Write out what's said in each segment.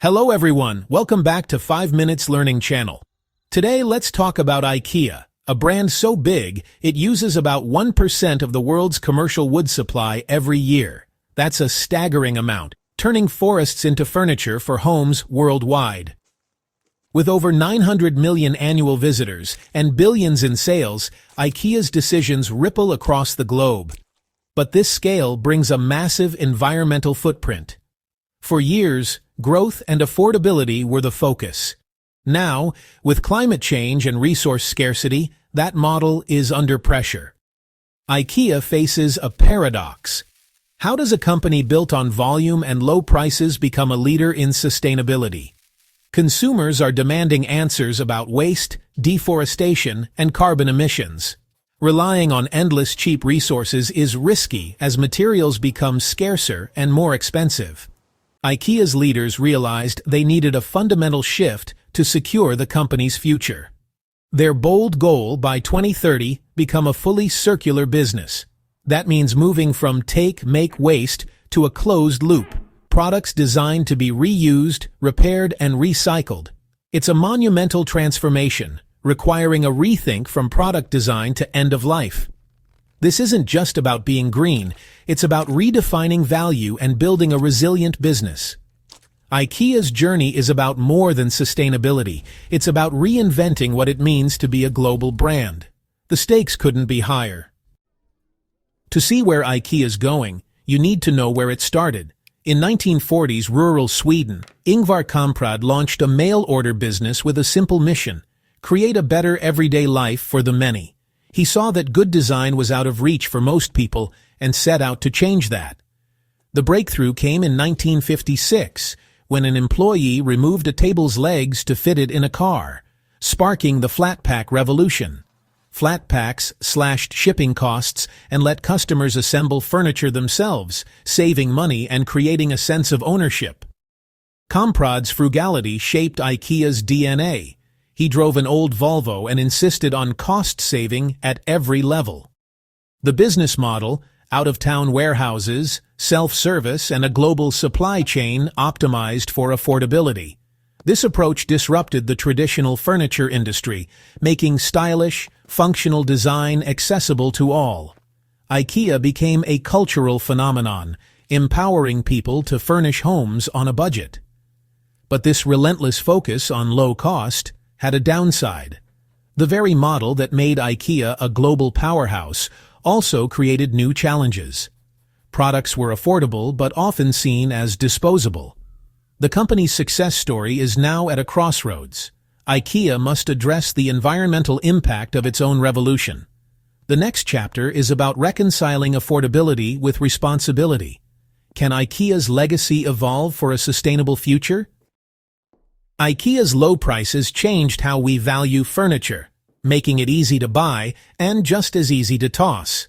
Hello everyone, welcome back to 5 Minutes Learning Channel. Today let's talk about IKEA, a brand so big it uses about 1% of the world's commercial wood supply every year. That's a staggering amount, turning forests into furniture for homes worldwide. With over 900 million annual visitors and billions in sales, IKEA's decisions ripple across the globe. But this scale brings a massive environmental footprint. For years, growth and affordability were the focus. Now, with climate change and resource scarcity, that model is under pressure. IKEA faces a paradox. How does a company built on volume and low prices become a leader in sustainability? Consumers are demanding answers about waste, deforestation, and carbon emissions. Relying on endless cheap resources is risky as materials become scarcer and more expensive. IKEA's leaders realized they needed a fundamental shift to secure the company's future. Their bold goal by 2030, become a fully circular business. That means moving from take, make, waste to a closed loop, products designed to be reused, repaired, and recycled. It's a monumental transformation, requiring a rethink from product design to end of life. This isn't just about being green, it's about redefining value and building a resilient business. IKEA's journey is about more than sustainability. It's about reinventing what it means to be a global brand. The stakes couldn't be higher. To see where IKEA's going, you need to know where it started. In 1940s rural Sweden, Ingvar Kamprad launched a mail-order business with a simple mission: create a better everyday life for the many. He saw that good design was out of reach for most people and set out to change that. The breakthrough came in 1956, when an employee removed a table's legs to fit it in a car, sparking the flat pack revolution. Flat packs slashed shipping costs and let customers assemble furniture themselves, saving money and creating a sense of ownership. Kamprad's frugality shaped IKEA's DNA. He drove an old Volvo and insisted on cost saving at every level. The business model, out-of-town warehouses, self-service, and a global supply chain optimized for affordability. This approach disrupted the traditional furniture industry, making stylish, functional design accessible to all. IKEA became a cultural phenomenon, empowering people to furnish homes on a budget. But this relentless focus on low cost had a downside. The very model that made IKEA a global powerhouse also created new challenges. Products were affordable but often seen as disposable. The company's success story is now at a crossroads. IKEA must address the environmental impact of its own revolution. The next chapter is about reconciling affordability with responsibility. Can IKEA's legacy evolve for a sustainable future? IKEA's low prices changed how we value furniture, making it easy to buy and just as easy to toss.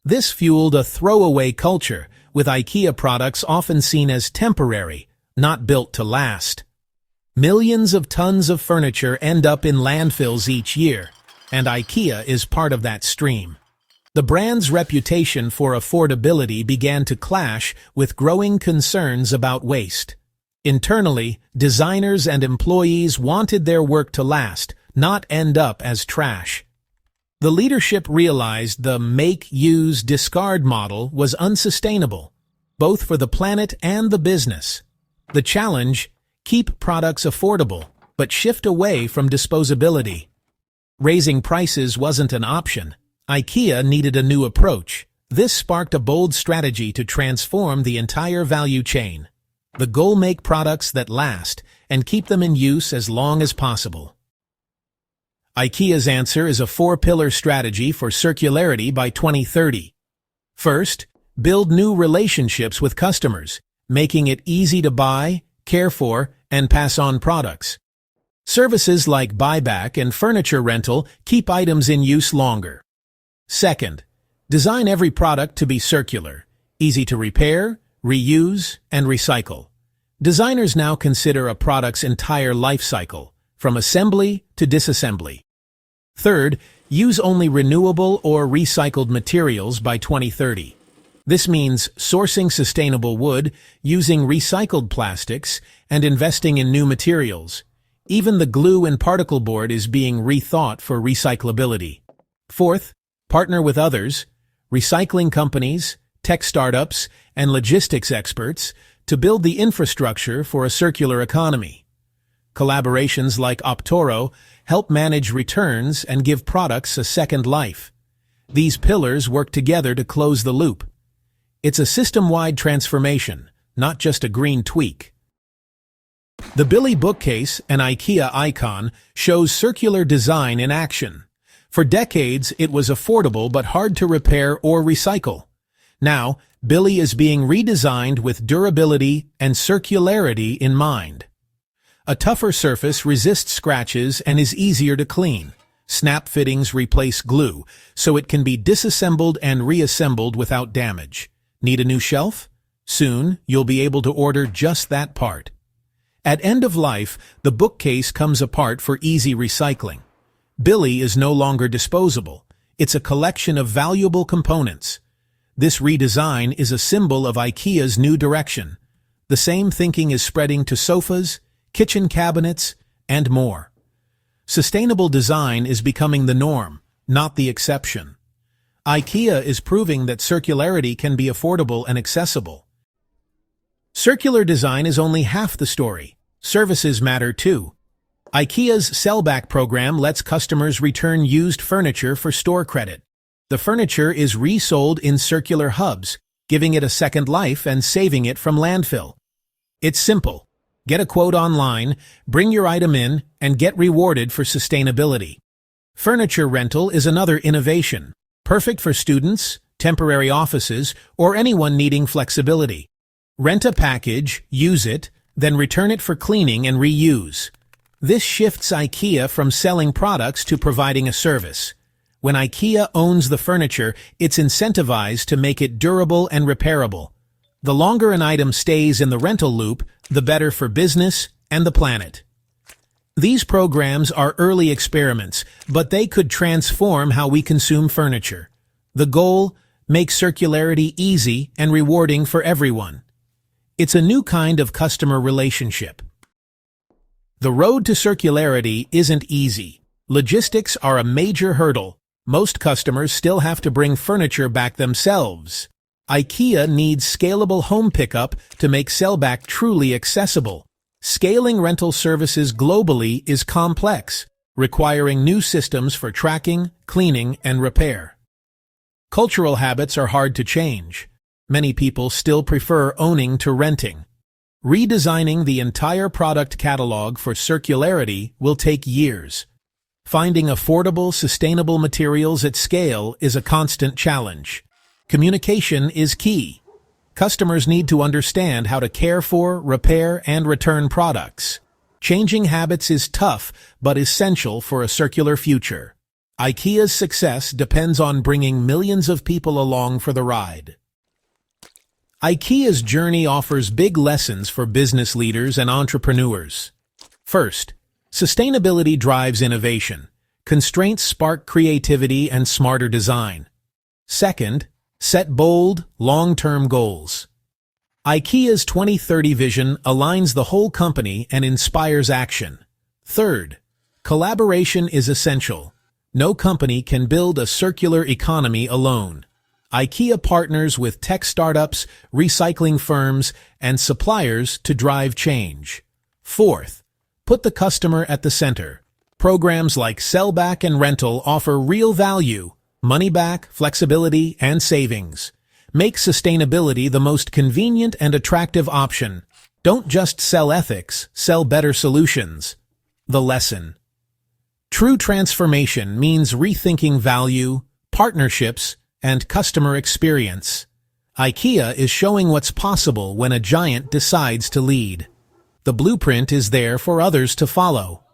This fueled a throwaway culture, with IKEA products often seen as temporary, not built to last. Millions of tons of furniture end up in landfills each year, and IKEA is part of that stream. The brand's reputation for affordability began to clash with growing concerns about waste. Internally, designers and employees wanted their work to last, not end up as trash. The leadership realized the make, use, discard model was unsustainable, both for the planet and the business. The challenge: keep products affordable, but shift away from disposability. Raising prices wasn't an option. IKEA needed a new approach. This sparked a bold strategy to transform the entire value chain. The goal: make products that last and keep them in use as long as possible. IKEA's answer is a 4-pillar strategy for circularity by 2030. First, build new relationships with customers, making it easy to buy, care for, and pass on products. Services like buyback and furniture rental keep items in use longer. Second, design every product to be circular, easy to repair, reuse, and recycle. Designers now consider a product's entire life cycle, from assembly to disassembly. Third, use only renewable or recycled materials by 2030. This means sourcing sustainable wood, using recycled plastics, and investing in new materials. Even the glue and particle board is being rethought for recyclability. Fourth, partner with others, recycling companies, tech startups, and logistics experts to build the infrastructure for a circular economy. Collaborations like Optoro help manage returns and give products a second life. These pillars work together to close the loop. It's a system-wide transformation, not just a green tweak. The Billy bookcase, an IKEA icon, shows circular design in action. For decades, it was affordable but hard to repair or recycle. Now, Billy is being redesigned with durability and circularity in mind. A tougher surface resists scratches and is easier to clean. Snap fittings replace glue, so it can be disassembled and reassembled without damage. Need a new shelf? Soon, you'll be able to order just that part. At end of life, the bookcase comes apart for easy recycling. Billy is no longer disposable. It's a collection of valuable components. This redesign is a symbol of IKEA's new direction. The same thinking is spreading to sofas, kitchen cabinets, and more. Sustainable design is becoming the norm, not the exception. IKEA is proving that circularity can be affordable and accessible. Circular design is only half the story. Services matter too. IKEA's Sellback program lets customers return used furniture for store credit. The furniture is resold in circular hubs, giving it a second life and saving it from landfill. It's simple. Get a quote online, bring your item in, and get rewarded for sustainability. Furniture rental is another innovation, perfect for students, temporary offices, or anyone needing flexibility. Rent a package, use it, then return it for cleaning and reuse. This shifts IKEA from selling products to providing a service. When IKEA owns the furniture, it's incentivized to make it durable and repairable. The longer an item stays in the rental loop, the better for business and the planet. These programs are early experiments, but they could transform how we consume furniture. The goal? Make circularity easy and rewarding for everyone. It's a new kind of customer relationship. The road to circularity isn't easy. Logistics are a major hurdle. Most customers still have to bring furniture back themselves. IKEA needs scalable home pickup to make Sellback truly accessible. Scaling rental services globally is complex, requiring new systems for tracking, cleaning, and repair. Cultural habits are hard to change. Many people still prefer owning to renting. Redesigning the entire product catalog for circularity will take years. Finding affordable, sustainable materials at scale is a constant challenge. Communication is key. Customers need to understand how to care for, repair, and return products. Changing habits is tough, but essential for a circular future. IKEA's success depends on bringing millions of people along for the ride. IKEA's journey offers big lessons for business leaders and entrepreneurs. First, sustainability drives innovation. Constraints spark creativity and smarter design. Second, set bold, long-term goals. IKEA's 2030 vision aligns the whole company and inspires action. Third, collaboration is essential. No company can build a circular economy alone. IKEA partners with tech startups, recycling firms, and suppliers to drive change. Fourth, put the customer at the center. Programs like Sellback and Rental offer real value, money back, flexibility, and savings. Make sustainability the most convenient and attractive option. Don't just sell ethics, sell better solutions. The lesson. True transformation means rethinking value, partnerships, and customer experience. IKEA is showing what's possible when a giant decides to lead. The blueprint is there for others to follow.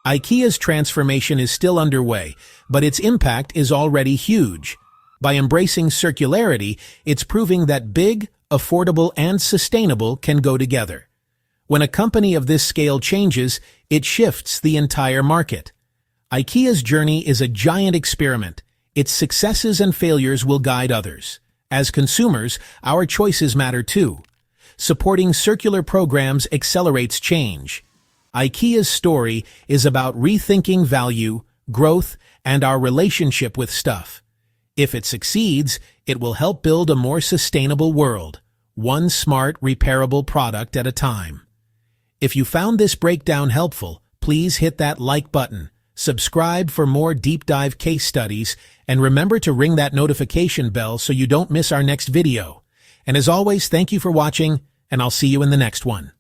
IKEA's transformation is still underway, but its impact is already huge. By embracing circularity, it's proving that big, affordable, and sustainable can go together. When a company of this scale changes, it shifts the entire market. IKEA's journey is a giant experiment. Its successes and failures will guide others. As consumers, our choices matter too. Supporting circular programs accelerates change. IKEA's story is about rethinking value, growth, and our relationship with stuff. If it succeeds, it will help build a more sustainable world, one smart, repairable product at a time. If you found this breakdown helpful, please hit that like button, subscribe for more deep dive case studies, and remember to ring that notification bell so you don't miss our next video. And as always, thank you for watching, and I'll see you in the next one.